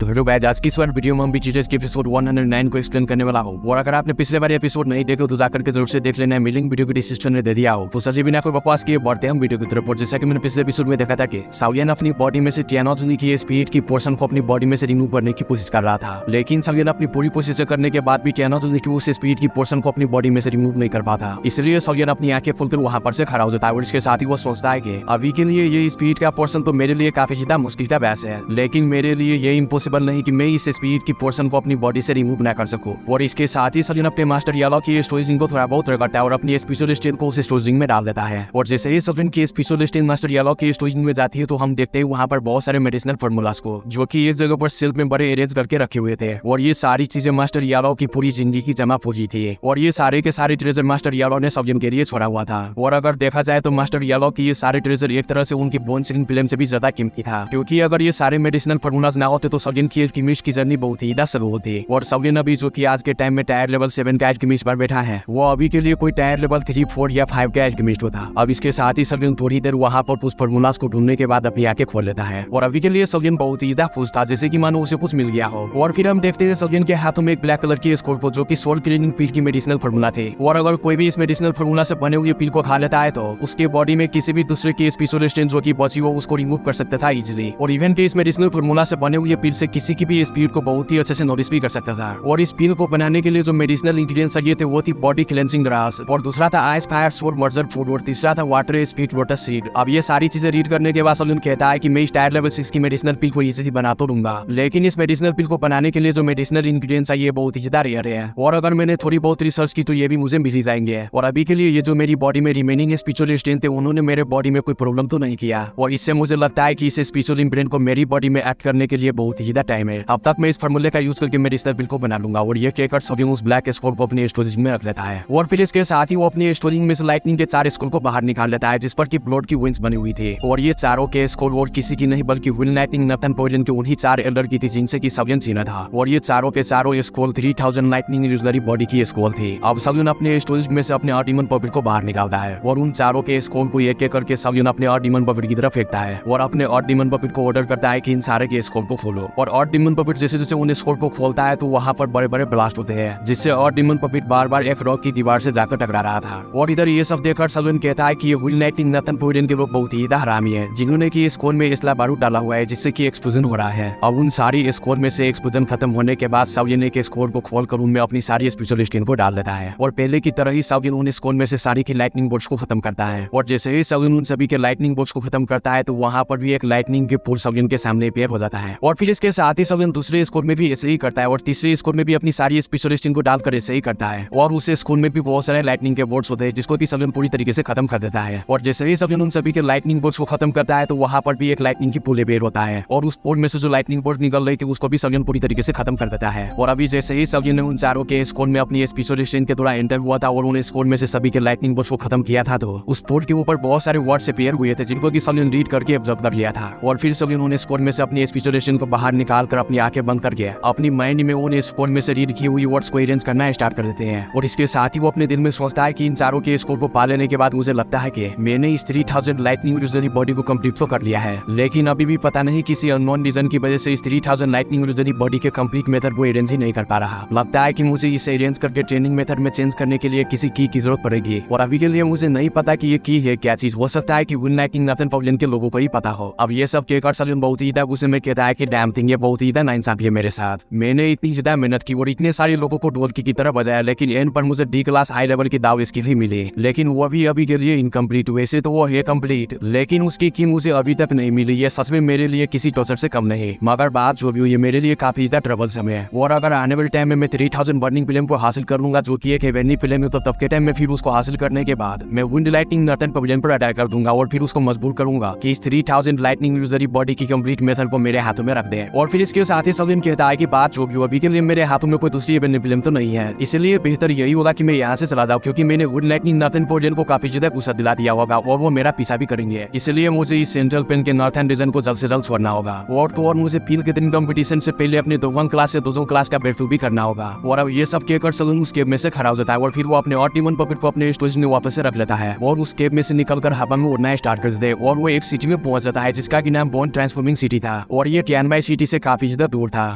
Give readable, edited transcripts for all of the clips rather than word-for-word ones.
तो hello guys, आज की इस बार वीडियो में हम बीजीएस के एपिसोड 109 को एक्सप्लेन करने वाला हूँ। और अगर आपने पिछले बार एपिसोड नहीं देखे तो जाकर के जरूर से देख लेना है, मिलिंग वीडियो की डिस्क्रिप्शन में दे दिया हो। तो चलिए बिना कोई बकवास किए बढ़ते हैं हम वीडियो की तरफ। और जैसा कि मैंने पिछले एपिसोड में देखा था कि सावियन अपनी बॉडी में से टियानोथनी की स्पिरिट की पोर्शन को अपनी बॉडी में से रिमूव करने की कोशिश कर रहा था, लेकिन सावियन अपनी पूरी कोशिश करने के बाद भी टियानोथनी की उस स्पिरिट की पोर्शन को अपनी बॉडी में से रिमूव नहीं कर पाता। इसलिए सावियन अपनी आंखें खोलकर वहां पर से खड़ा हो जाता है और इसके साथ ही वो सोचता है कि अभी के लिए ये स्पिरिट का पोर्शन तो मेरे लिए काफी ज्यादा मुश्किल का बहस है, लेकिन मेरे लिए ये इम्पॉसिबल नहीं कि मैं इस स्पिरिट की पोर्शन को अपनी बॉडी से रिमूव ना कर सकूं। और इसके साथ ही सावियन अपने मास्टर यालो की स्टोरेजिंग को थोड़ा बहुत करता है और अपनी स्पेशल स्टेन को उस स्टोरेजिंग में डाल देता है। और जैसे ही सावियन की स्पेशल स्टेन मास्टर यालो की स्टोरेजिंग में जाती है तो हम देखते हैं वहाँ पर बहुत सारे मेडिसिनल फार्मूलास को, जो कि एक जगह पर शेल्फ में बड़े अरेंज करके रखे हुए थे। और ये सारी चीजें मास्टर यालो की पूरी जिंदगी की जमा पूंजी थी और ये सारे के सारे ट्रेजर मास्टर यालो ने सावियन के लिए छोड़ा हुआ था। और अगर देखा जाए तो मास्टर यालो की ये सारे ट्रेजर एक तरह से उनकी बोन सिलिंग फिल्म से भी ज्यादा कीमती था, क्योंकि अगर ये सारे मेडिसिनल फार्मूलास ना होते तो सावियन की एल्केमिस्ट की जर्नी बहुत ही स्लो होती। और सावियन अभी जो कि आज के टाइम में टायर लेवल 7 का एल्केमिस्ट पर बैठा है, वो अभी के लिए कोई टायर लेवल 3, 4 या 5 का एल्केमिस्ट होता। अब इसके साथ ही सावियन थोड़ी देर वहाँ पर उस फार्मूलास को ढूंढने के बाद अपनी आंखें खोल लेता है। और अभी के लिए सावियन बहुत ही खुश था, जैसे कि मानो उसे कुछ मिल गया हो। और फिर हम देखते हैं सावियन के हाथों में एक ब्लैक कलर की स्कॉर्पियो जो कि सोल क्लीनिंग पिल की मेडिसिनल फार्मूला थी। और अगर कोई भी इस मेडिसिनल फार्मूला से बने हुए पिल को खा लेता है तो उसके बॉडी में किसी भी दूसरे की स्पेशल स्ट्रेन जो कि बची हो उसको रिमूव कर सकता था इजीली। और इवन के इस मेडिसिनल फार्मूला से बने हुए पिल से किसी की भी स्पीड को बहुत ही अच्छे से नोटिस भी कर सकता था। और इस पिल को बनाने के लिए जो मेडिसिनल इंग्रेडिएंट्स चाहिए थे वो थी बॉडी क्लेंजिंग ग्रास, और दूसरा था ice fire soul merger food, और तीसरा था वाटर स्पीड लोटस सीड। अब ये सारी चीजें रीड करने के बाद सावियन कहता है कि मैं इस टायर लेवल 6 की मेडिसिनल पिल को इजीली बना तो दूंगा, लेकिन इस मेडिसिनल पिल को बनाने के लिए जो मेडिसिनल इंग्रेडिएंट्स चाहिए बहुत ही ज्यादा रेयर है। और अगर मैंने थोड़ी बहुत रिसर्च की तो ये भी मुझे मिल ही जाएंगे। और अभी के लिए ये जो मेरी बॉडी में रिमेनिंग स्पिरिचुअल स्ट्रेन थे उन्होंने मेरे बॉडी में कोई प्रॉब्लम तो नहीं किया। और इससे मुझे लगता है कि इस स्पिरिचुअल इंग्रेडिएंट को मेरी बॉडी में ऐड करने के लिए बहुत ही ज्यादा टाइम है। अब तक मैं इस फार्मूले का यूज करके मेडिसिनल पिल को बना लूंगा। और ये कहकर सावियन उस ब्लैक स्क्रोल को अपने स्टोरेज में रख लेता है। और फिर इसके साथ ही वो अपने स्टोरेज में से लाइटनिंग के 4 स्क्रोल को बाहर निकाल लेता है, जिस पर की ब्लड की विंग्स बनी हुई थी। और ये चारों के स्क्रोल और किसी की नहीं बल्कि व्हील लाइटनिंग नथन पॉइजन के उन्हीं 4 एल्डर की थी जिनसे की सावियन सीना था। और ये चारों के चारों स्क्रोल 3000 लाइटनिंग यूजनरी बॉडी की स्क्रोल थी। अब सावियन अपने स्टोरेज में से अपने आर्टिमन पॉपिट को बाहर निकालता है और उन चारों के स्क्रोल को एक एक करके सावियन अपने आर्टिमन पॉपिट की तरफ फेंकता है और अपने आर्टिमन पॉपिट को ऑर्डर करता है कि इन सारे के स्क्रोल को खोलो। और आर्टिमन पॉपिट जैसे जैसे उन स्क्रोल को खोलता है तो वहां पर बड़े बड़े ब्लास्ट होते हैं, जिससे आर्टिमन पॉपिट बार बार एक रॉक की दीवार से जाकर टकरा रहा था। और इधर ये सब देखकर सावियन कहता है कि ये व्हील लाइटनिंग नथन पॉइजन के लोग बहुत ही हरामी है, जिन्होंने की स्क्रोल में इसला बारूद डाला हुआ है जिससे की एक्सप्लोजन हो रहा है। अब उन सारी स्क्रोल में से एक्सप्लोजन खत्म होने के बाद सावियन एक स्क्रोल को खोलकर उनमें अपनी सारी स्पेशल स्टेन को डाल देता है। और पहले की तरह ही सावियन उन स्क्रोल में से सारी की लाइटनिंग बोल्ट्स को खत्म करता है। और जैसे ही सावियन उन सभी के लाइटनिंग बोल्ट्स को खत्म करता है तो वहां पर भी एक लाइटनिंग के पोल सावियन के सामने अपीयर हो जाता है। और फिर इसके साथ ही सावियन दूसरे स्क्रोल में भी ऐसे ही करता है और तीसरे स्क्रोल में भी अपनी सारी स्पेशल स्टेन को डालकर ऐसे ही करता है। और उस स्क्रोल में भी बहुत सारे लाइटनिंग के बोल्ट्स होते हैं जिसको कि सावियन पूरी तरीके से खत्म कर देता है। और जैसे ही सावियन उन सभी के लाइटनिंग बोल्ट्स को खत्म करता है तो वहां पर भी एक लाइटनिंग की पोल अपीयर होता है और उस पोल में से जो लाइटनिंग बोल्ट निकल रही थी उसको भी सावियन पूरी तरीके से खत्म कर देता है। और अभी जैसे ही सावियन ने उन चारों के स्क्रोल में अपनी स्पेशल स्टेन के द्वारा एंटर हुआ था और उन स्क्रोल में से सभी के लाइटनिंग बोल्ट्स को खत्म किया था तो उस पोल के ऊपर बहुत सारे वर्ड्स अपीयर हुए थे जिनको कि सावियन रीड करके ऑब्जर्व कर लिया था। और फिर सावियन उन स्क्रोल में से अपनी स्पेशल स्टेन को बाहर निकाल कर अपनी आंखें बंद करके अपनी माइंड में उन स्क्रोल में से रीड की हुई वर्ड्स को अरेंज करना स्टार्ट कर देते हैं। और इसके साथ ही वो अपने दिल में सोचता है कि इन चारों के स्क्रोल को पा लेने के बाद मुझे लगता है कि मैंने इस 3000 लाइटनिंग यूजनरी बॉडी को कंप्लीट तो कर लिया है, लेकिन अभी भी पता नहीं किसी अननोन रीजन की वजह से इस 3000 लाइटनिंग यूजनरी बॉडी के कंप्लीट मेथड को अरेंज ही नहीं कर पा रहा। लगता है कि मुझे इसे अरेंज करके ट्रेनिंग मेथड में चेंज करने के लिए किसी की जरूरत पड़ेगी। और अभी के लिए मुझे नहीं पता कि ये की है क्या चीज, हो सकता है कि व्हील लाइटनिंग नथन पॉइजन के लोगों को ही पता हो। अब ये सब कहकर सावियन बहुत ही गुस्से में कहता है कि डैम थिंग, ये बहुत ही नाइंसाफी है मेरे साथ। मैंने इतनी ज्यादा मेहनत की और इतने सारे लोगों को ढोलकी की तरह बजाया, लेकिन एंड पर मुझे डी क्लास हाई लेवल की दाव स्किल ही मिली, लेकिन वो भी अभी के लिए इनकम्प्लीट। वैसे तो वो है कंप्लीट, लेकिन उसकी की मुझे अभी तक नहीं मिली। ये सच में मेरे लिए किसी टॉर्चर से कम नहीं, मगर बात जो भी हुई मेरे लिए काफी ज्यादा ट्रबल समय है। और अगर आने वाले टाइम में मैं 3000 बर्निंग फिल्म को हासिल कर लूंगा जो कि एक हेवेनली फिल्म है, तो तब के टाइम में फिर उसको हासिल करने के बाद मैं विंड लाइटनिंग नथन पवेलियन पर अटैक कर दूंगा और फिर उसको मजबूर करूंगा कि इस 3000 लाइटनिंग यूजनरी बॉडी की कंप्लीट मेथड को मेरे हाथों में रख दे। और फिर इसके साथ ही सावियन कहता है कि बात जो भी हो अभी के लिए मेरे हाथों में कोई दूसरी हेवेनली फिल्म तो नहीं है, इसलिए बेहतर यही होगा कि मैं यहाँ से चला जाऊँ, क्योंकि मैंने विंड लाइटनिंग नथन पवेलियन को काफी ज्यादा गुस्सा दिला दिया होगा और वो मेरा पीछा भी करेंगे। इसलिए मुझे इस सेंट्रल पेन के नॉर्थन रीजन को जल्द से जल्द छोड़ना होगा। और तो और मुझे पील के दिन कंपटीशन से पहले अपने दोगन क्लास से दोजों क्लास का ब्रेकथ्रू भी करना होगा। और अब ये सब कहकर सावियन उस केव में से खड़ा हो जाता है और फिर वो अपने आर्टिमन पॉपिट को अपने स्टोरेज में वापस से रख लेता है और उस केव में से निकलकर हवा में उड़ना स्टार्ट कर देते हैं। और वो एक सिटी में पहुंच जाता है जिसका की नाम बोन ट्रांसफॉर्मिंग सिटी था। और ये टियानबाई सिटी से काफी ज्यादा दूर था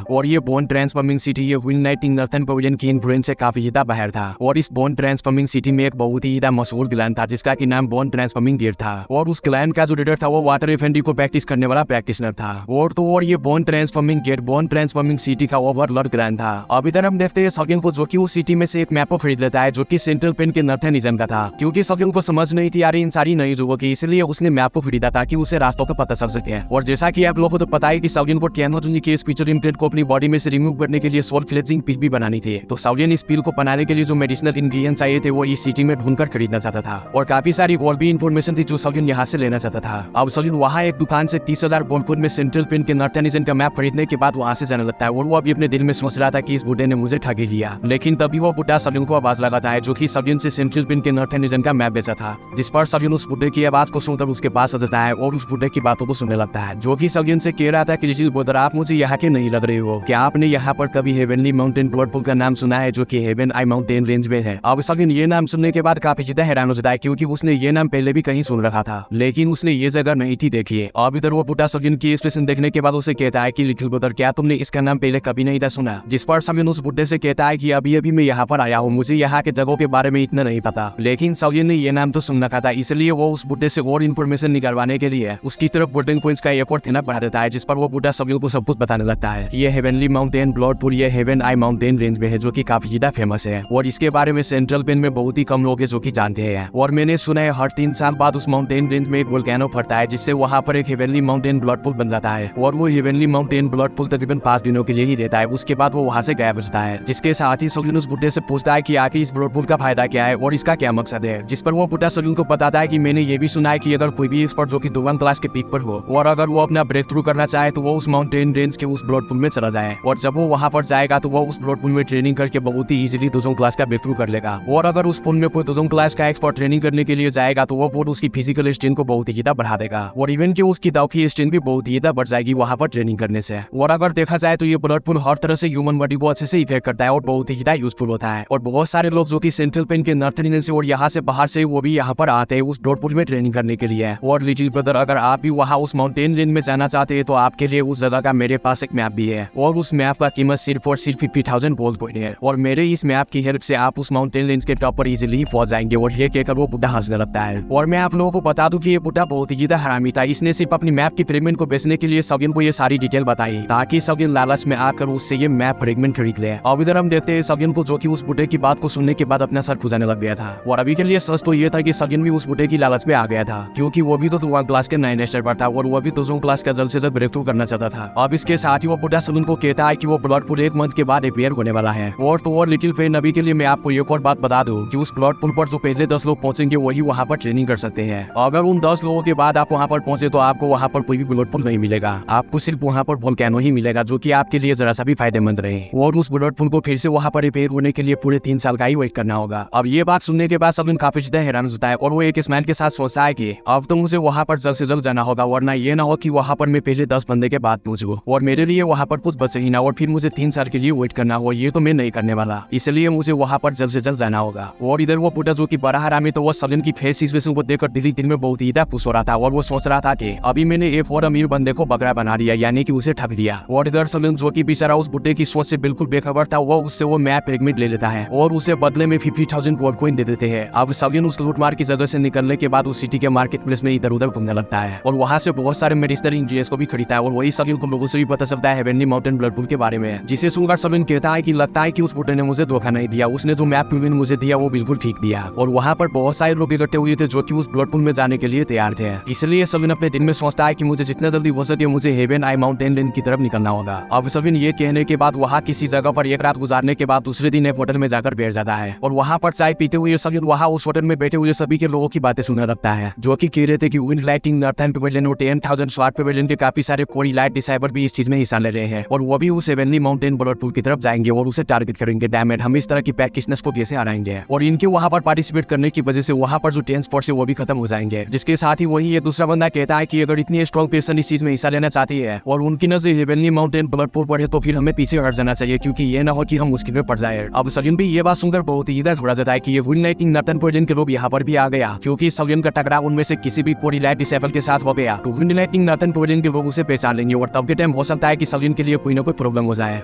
और ये बोन ट्रांसफॉर्मिंग सिटी ये विल नाइटिंग नॉर्थर्न पवेलियन की इन्फ्लुएंस से काफी ज्यादा बाहर था। और इस बोन ट्रांसफॉर्मिंग सिटी में एक बहुत ही ज्यादा मशहूर क्लैन था जिसका की नाम बोन ट्रांसफॉर्मिंग गियर था और उस क्लैन का जो लीडर था वो वाटर एफएनडी को प्रैक्टिस करने वाला प्रैक्टिशनर था। और ये bone transforming gear bone transforming city का ओवरलॉर्ड क्लैन था। अब इधर हम देखते हैं सगिन को जो कि उस सिटी में से एक मैप को खरीद लेता है जो कि सेंट्रल पेन के नॉर्थर्न रीजन का था, क्योंकि सगिन को समझ नहीं थी यार इन सारी नई जगहों की, इसलिए उसने मैप को खरीदा ताकि उसे रास्तों का पता चल सके। और जैसा कि आप लोगों को तो पता है कि सगिन को टियानोजुनी के इस फीचर इम्प्रिंट को अपनी बॉडी में से रिमूव करने के लिए सोल फ्लेजिंग पिल भी बनानी थी। तो सगिन इस पिल को बनाने के लिए जो मेडिसिनल इंग्रेडिएंट्स चाहिए थे वो इस सिटी में ढूंढकर खरीदना चाहता था और काफी सारी और भी इन्फॉर्मेशन थी जो सगिन यहाँ से लेना चाहता था। अब सगिन वहाँ एक दुकान से 30,000 गोल्ड में सेंट्रल पेन के नॉर्थर्न रीजन का मैप खरीदने के बाद वहाँ से जाने लगता है और वो अभी अपने दिल में सोच रहा था कि इस बुढ़े ने मुझे ठगी लिया। लेकिन तभी वो बुढ़ा सगिन को आवाज लगाता है जो कि सगिन से सेंट्रल पेन के नॉर्थर्न रीजन का मैप बेचा था, जिस पर सगिन उस बुढ़े की आवाज को सुनकर उसके पास आ जाता है और उस बुढ़े की बातों को सुनने लगता है जो कि सगिन से कह रहा था कि लिटिल ब्रदर आप मुझे यहाँ के नहीं लग रहे हो, क्या आपने यहाँ पर कभी हेवनली माउंटेन ब्लडपुल का नाम सुना है जो कि हेवन आई माउंटेन रेंज में है। अब सगिन ये नाम सुनने के बाद काफी ज्यादा हैरान हो जाता है क्योंकि उसने ये नाम पहले भी कहीं सुन रखा था लेकिन उसने ये जगह नहीं थी देखी है। अब इधर वो बुढ़ा सगिन की एक्सप्रेशन देखने के बाद उसे कहता है कि लिटिल ब्रदर क्या तुमने इसका नाम पहले कभी नहीं था सुना, जिस पर सगिन उस बुढ़े से कहता है कि अभी अभी मैं यहाँ पर आया हूँ, मुझे यहाँ के जगहों के बारे में इतना नहीं पता। लेकिन सगिन ने ये नाम तो सुन रखा था इसलिए वो उस बुढ़े से और इन्फॉर्मेशन निकलवाने के लिए उसकी तरफ बोल्डन पॉइंट्स का एक और थैला बढ़ा देता है, जिस पर वो बुढ़ा सगिन को सब कुछ बताने लगता है। ये हेवनली माउंटेन ब्लडपुल ये हेवन आई माउंटेन रेंज में है जो कि काफी ज्यादा फेमस है और इसके बारे में सेंट्रल पेन में बहुत ही कम लोग हैं जो कि जानते हैं। और मैंने सुना है हर 3 साल बाद उस माउंटेन रेंज में एक वोल्केनो फटता है जिससे वहाँ पर एक हेवनली माउंटेन ब्लडपुल बन जाता है और वो हेवनली माउंटेन ब्लडपुल तकरीबन 5 दिनों के लिए ही रहता है, उसके बाद वो वहाँ से गायब हो जाता है। जिसके साथ ही सगिन उस बुढ़े से पूछता है कि आखिर इस ब्लडपुल का फायदा क्या है और इसका क्या मकसद है, जिस पर वो बुढ़ा सगिन को बताता है कि मैंने ये भी सुना है कि अगर कोई भी एक्सपर्ट जो कि 2 क्लास के पीक पर हो और अगर वो अपना ब्रेक थ्रू करना चाहे तो वो उस माउंटेन रेंज के उस ब्लडपुल में चला जाए और जब वो वहाँ पर जाएगा तो वो उस ब्लडपुल में ट्रेनिंग करके बहुत ही इजीली 2 क्लास का ब्रेक थ्रू कर लेगा। और अगर उस पुल में कोई 2 क्लास का एक्सपर्ट ट्रेनिंग करने के लिए जाएगा तो वो पुल उसकी फिजिकल स्ट्रेंथ को बहुत ही ज्यादा बढ़ा देगा और इवन की उसकी दाव की स्ट्रेंथ भी बहुत ही ज्यादा बढ़ जाएगी वहाँ पर ट्रेनिंग करने से। और अगर देखा जाए तो ये ब्लडपुल हर तरह से ह्यूमन बॉडी को अच्छे से इफेक्ट करता है और बहुत ही ज्यादा यूजफुल होता है और बहुत सारे लोग जो कि सेंट्रल पेन के नॉर्थर्न रीजन से और यहाँ से बाहर से वो भी यहाँ पर आते हैं उस ब्लडपुल में ट्रेनिंग करने के लिए। और लिटिल ब्रदर अगर आप भी वहाँ उस माउंटेन रेंज में जाना चाहते हैं तो आपके लिए उस जगह का मेरे पास एक मैप भी है और उस मैप का कीमत सिर्फ और सिर्फ 50,000 गोल्ड कॉइन है और मेरे इस मैप की हेल्प से आप उस माउंटेन रेंज के टॉप पर इजीली पहुंच जाएंगे। और ये कहकर वो बुढ़ा हंसने लगता है। और मैं आप लोगों को बता दूं कि ये बुढ़ा बहुत ही ज्यादा हरामी था, इसने सिर्फ अपनी मैप की फ्रेगमेंट को बेचने के लिए सगिन को ये सारी डिटेल बताई ताकि सगिन लालच में आकर उससे ये मैप फ्रेगमेंट खरीद ले। अब इधर हम देखते हैं सगिन को जो कि उस बुढ़े की बात को सुनने के बाद अपना सर खुजाने लग गया था। और अभी के लिए सच तो ये था कि सगिन भी उस बुढ़े की लालच में आ गया था क्योंकि वो भी तो 2 क्लास के 9 स्टार पर था और वो भी 2 क्लास का जल्द से जल्द ब्रेक थ्रू करना चाहता था। अब इसके साथ ही वो बुढ़ा सगिन को कहता है कि वो ब्लडपुल 1 मंथ के बाद रिपेयर होने वाला है। और तो और लिटिल फैन अभी के लिए मैं आपको एक और बात बता दूं कि उस ब्लडपुल पर जो पहले 10 लोग पहुंचेंगे वही वहाँ पर ट्रेनिंग कर सकते हैं। अगर उन 10 लोगों के बाद आप वहाँ पर पहुंचे तो आपको वहाँ पर कोई भी ब्लडपुल नहीं मिलेगा, आपको सिर्फ वहाँ पर वोल्केनो ही मिलेगा जो कि आपके लिए जरा सा भी फायदेमंद रहे। और उस ब्लडपुल को फिर से वहाँ पर रिपेयर होने के लिए पूरे 3 साल का ही वेट करना होगा। अब ये बात सुनने के बाद सगिन काफी ज्यादा हैरान होता है और वो एक स्माइल के साथ सोचता है कि अब तो मुझे वहाँ पर जल्द से जल्द जाना होगा वरना ये ना हो कि वहाँ पर मैं पहले 10 बंदे के बाद पहुंचूं और मेरे लिए वहाँ पर कुछ बचे ही ना और फिर मुझे 3 साल के लिए वेट करना हो, ये तो मैं नहीं करने वाला, इसलिए मुझे वहाँ पर जल्द से जल्द जाना होगा। और इधर वो बुढ़ा जो कि बड़ा हरामी तो वो सगिन की फेस सिचुएशन को देखकर दिल में बहुत ही ज्यादा खुश हो रहा था और वो सोच रहा था कि अभी मैंने एक और अमीर बंदे को बकरा बना दिया यानी कि उसे ठग दिया। और इधर सगिन जो कि बेचारा उस बुढ़े की सोच से बिल्कुल बेखबर था वो उससे वो मैप फ्रेगमेंट ले लेता है और उसे बदले में 50,000 गोल्ड कॉइन दे देते हैं। अब सगिन उस लूटमार की जगह से निकलने के बाद उस सिटी के मार्केट प्लेस में इधर उधर घूमने लगता है और वहाँ से बहुत सारे मेडिसिनल इंग्रेडिएंट्स को भी खरीदता है और वही सगिन को लोगों से भी पता चलता है हेवनली माउंटेन ब्लडपुल के बारे में, जिसे सुनकर सगिन कहता है कि लगता है कि उस बुढ़े ने मुझे धोखा नहीं दिया, उसने जो मैप फ्रेगमेंट मुझे दिया वो बिल्कुल ठीक दिया। और वहाँ पर बहुत सारे लोग इकट्ठे हुए थे जो कि उस ब्लडपुल में जाने के लिए तैयार थे, इसलिए सगिन अपने दिन में सोचता है कि मुझे जितना जल्दी हो सके मुझे हेवन आई माउंटेन रेंज की तरफ निकलना होगा। अब सगिन ये कहने के बाद वहाँ किसी जगह पर एक रात गुजारने के बाद दूसरे दिन एक होटल में जाकर बैठ जाता है और वहाँ पर चाय पीते हुए सगिन वहाँ उस होटल में बैठे हुए सभी के लोगों की बातें सुनने लगता है जो कि कह रहे थे कि विंड लाइटिंग नॉर्थर्न पवेलियन और 10,000 स्वाट पवेलियन के काफी सारे कोरी लाइट डिसाइबर भी इस चीज में हिस्सा ले रहे हैं और वो भी उस हेवनली माउंटेन ब्लडपुल की तरफ जाएंगे और उसे टारगेट करेंगे। डैम इट, हम इस तरह की प्रैक्टिशनर्स को कैसे हराएंगे और इनके वहाँ पर पार्टिसिपेट करने की वजह से वहाँ पर जो ट्रांसपोर्ट है वो भी खत्म हो जाएंगे। जिसके साथ ही वही एक दूसरा बंदा कहता है कि अगर इतनी स्ट्रॉन्ग पर्सन इस चीज में हिस्सा लेना चाहती है और उनकी नजर हेवनली माउंटेन ब्लडपुल पर है तो फिर हमें पीछे हट जाना चाहिए क्योंकि ये ना हो कि हम मुश्किल में पड़ जाए। अब सगिन भी ये बात सुनकर बहुत ही ज्यादा थोड़ा जाता है कि ये विंड लाइटिंग नॉर्थर्न पवेलियन के लोग यहाँ पर भी आ गया क्योंकि सगिन का टकराव उनमें से किसी भी कोरी लाइट डिसेबल के साथ हो गया तो विंड लाइटिंग नॉर्थर्न पवेलियन के लोग उसे पहचान लेंगे और तब के टाइम हो सकता है कि सलियन के लिए कोई ना कोई प्रॉब्लम हो जाए।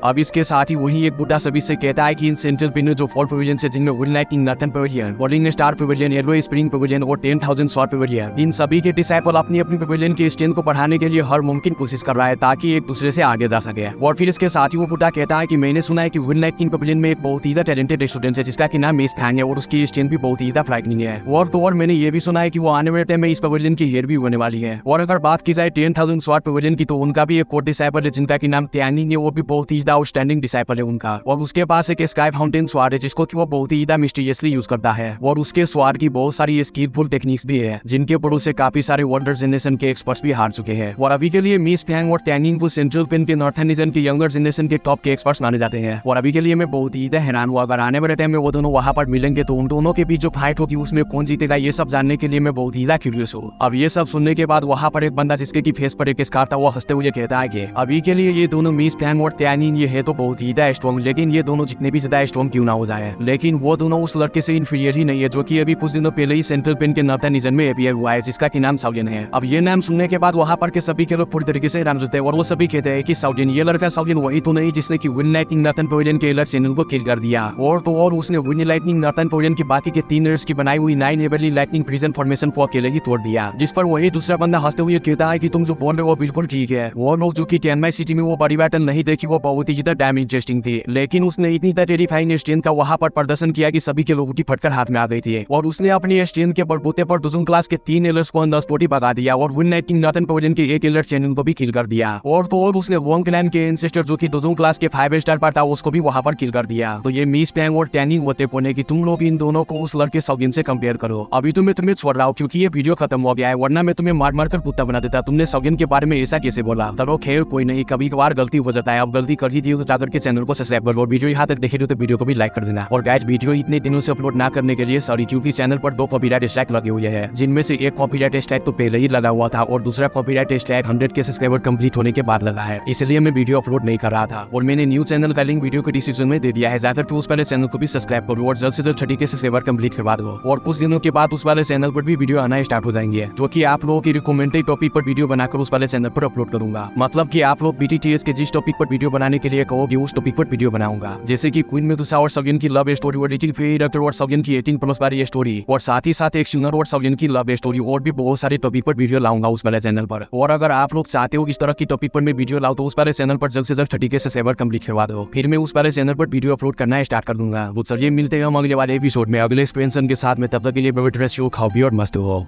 अब इसके साथ ही वही एक बुढ़ा सभी से कहता है कि इन सेंट्रल पिन में जो 4 पवेलियन है जिनमें will lighting northern pavilion, bowling star pavilion, yellow spring pavilion और 10,000 सौर पवेलियन, इन सभी के डिसाइपल अपनी अपनी पवेलियन की स्ट्रेंथ को बढ़ाने के लिए हर मुमकिन कोशिश कर रहा है ताकि एक दूसरे से आगे जा सके। और फिर इसके साथ ही वो बुढ़ा कहता है कि मैंने सुना है कि विल लाइटिंग पवेलियन में एक बहुत ही टैलेंटेड स्टूडेंट है जिसका कि नाम मिस फैंग है और उसकी स्ट्रेंथ भी बहुत ही फ्राइटनिंग है। और मैंने ये भी सुना है कि वो आने वाले टाइम में इस पवेलियन की हेयर भी होने वाली है। और अगर बात की जाए 10,000 स्वाट पवेलियन की तो उनका भी एक कोर डिसाइपल है जिनका कि नाम त्यानिंग है, वो भी बहुत ही आउटस्टैंडिंग डिसाइपल है उनका। और उसके पास एक स्काई फाउंटेन स्वाड है जिसको कि वो बहुत ही मिस्टीरियसली यूज करता है। और उसके स्वाड की बहुत सारी स्किलफुल टेक्निक्स भी है जिनके ऊपर से काफी सारे वंडर जनरेशन के एक्सपर्ट्स भी हार चुके हैं। और अभी के लिए मिस फैंग और त्यानिंग को सेंट्रल पेन के नॉर्थन रीजन के यंगर जनरेशन के टॉप के एक्सपर्ट्स माने जाते हैं। और अभी के लिए मैं बहुत ही हैरान हुआ, अगर आने वाले टाइम में वो दोनों वहां पर मिलेंगे तो उन दोनों के बीच जो फाइट होगी उसमें कौन जीतेगा ये सब जानने के लिए मैं बहुत ही क्यूरियस हूँ। अब ये सब सुनने के बाद वहाँ पर एक बंदा जिसके की फेस पर एक स्कार था वो हंसते हुए कहता है कि अभी के लिए ये दोनों मिस फैंग और त्यानिंग ये है तो बहुत ही स्ट्रॉन्ग, लेकिन ये दोनों जितने भी ज्यादा स्ट्रॉन्ग क्यों ना हो जाए, लेकिन वो दोनों उस लड़के से इंफीरियर ही नहीं है जो कि अभी कुछ दिनों पहले ही सेंट्रल पेन के नॉर्थन रीजन में अपीयर हुआ है जिसका की नाम साउदियन है। अब ये नाम सुनने के बाद वहाँ पर के सभी के लोग पूरी तरीके से हैरान होते हैं और वो सभी कहते हैं कि साउदियन, ये लड़का साउदियन वही तो नहीं जिसने की विल लाइटिंग नॉर्थन पवेलियन के एलर्ट चैनल को किल कर दिया। और उसने विल लाइटिंग नॉर्थन पवेलियन की बाकी के 3 एलर्ट्स की बनाई हुई 9 एवरली लाइटिंग प्रिजन फॉर्मेशन को अकेले ही तोड़ दिया। जिस पर वही दूसरा बंदा हंसते हुए कहता है कि तुम जो बोल रहे हो वो बिल्कुल ठीक है। वो लोग जो कि चेन्नई सिटी में वो बड़ी बैटल नहीं देखी वो बहुत ही ज्यादा डैम इंटरेस्टिंग थी, लेकिन उसने इतनी टेरिफाइंग स्ट्रेंथ का वहां पर प्रदर्शन किया कि सभी के लोगों की फटकर हाथ में आ गई थी। और उसने अपनी स्ट्रेंथ के बलबूते पर दुजुन क्लास के 3 एलर्ट्स को 10 पोटी भगा दिया और विल लाइटिंग नॉर्थन पवेलियन के एक एलर्ट चैनल को भी किल कर दिया। और उसने वोंग क्लैन के एंसेस्टर जो कि दुजुन क्लास के 5 स्टार पर था उसको भी वहां पर किल कर दिया। तो ये मिस फैंग और त्यानिंग होते पोने की तुम लोग इन दोनों को उस लड़के साउदियन से कंपेयर करो। अभी तो मैं तुम्हें छोड़ रहा हूँ क्योंकि ये वीडियो खत्म हो गया है, वरना मैं तुम्हें मार कर कुत्ता बना देता। तुमने साउदियन के बारे में ऐसा कैसे बोला? चलो खैर कोई नहीं, कभी कभार गलती हो जाता है। अब गलती कर ही दी तो जाकर के चैनल को सब्सक्राइब करो और वीडियो यहाँ तक देखे तो वीडियो को भी लाइक कर देना। और गाइस वीडियो इतने दिनों से अपलोड ना करने के लिए सॉरी, क्योंकि चैनल पर 2 कॉपीराइट स्ट्राइक लगे हुए हैं, जिनमें से एक कॉपीराइट स्ट्राइक तो पहले ही लगा हुआ था और दूसरा कॉपीराइट स्ट्राइक 100 के सब्सक्राइबर कंप्लीट होने के बाद लगा है, इसलिए मैं वीडियो अपलोड नहीं कर रहा था। और मैंने न्यू चैनल का लिंक वीडियो के डिस्क्रिप्शन में दे दिया है, जाकर के उस वाले चैनल को भी सब्सक्राइब करो और जल्द से जल्द 30 के सब्सक्राइबर कंप्लीट करवा दो। और कुछ दिनों के बाद उस वाले चैनल पर भी वीडियो आना स्टार्ट हो जाएंगे जो कि आप लोगों की रिकमेंडेड टॉपिक पर वीडियो बनाकर उस वाले चैनल पर अपलोड करूंगा। मतलब कि आप लोग BTTS के जिस टॉपिक पर वीडियो बनाने के लिए कहोगे उस टॉपिक पर वीडियो बनाऊंगा, जैसे कि क्वीन मेदुसा और साउदियन की लव स्टोरी और लिटिल फेरी डॉक्टर और साउदियन की 18+ वाली स्टोरी और साथ ही साथ एक सिंगर और साउदियन की लव स्टोरी और भी बहुत सारे टॉपिक पर वीडियो लाऊंगा उस वाले चैनल पर। और अगर आप लोग चाहते हो इस तरह की टॉपिक पर मैं वीडियो लाऊं तो उस वाले चैनल पर जल्द से जल्द 30 के सब्सक्राइबर कंप्लीट करवा दो, फिर मैं उस वाले चैनल पर वीडियो अपलोड करना स्टार्ट कर दूंगा। वो चलिए मिलते हैं हम अगले वाले एपिसोड में अगले एक्सपेंशन के साथ में, तब तक के लिए शो खाओ भी और मस्त हो।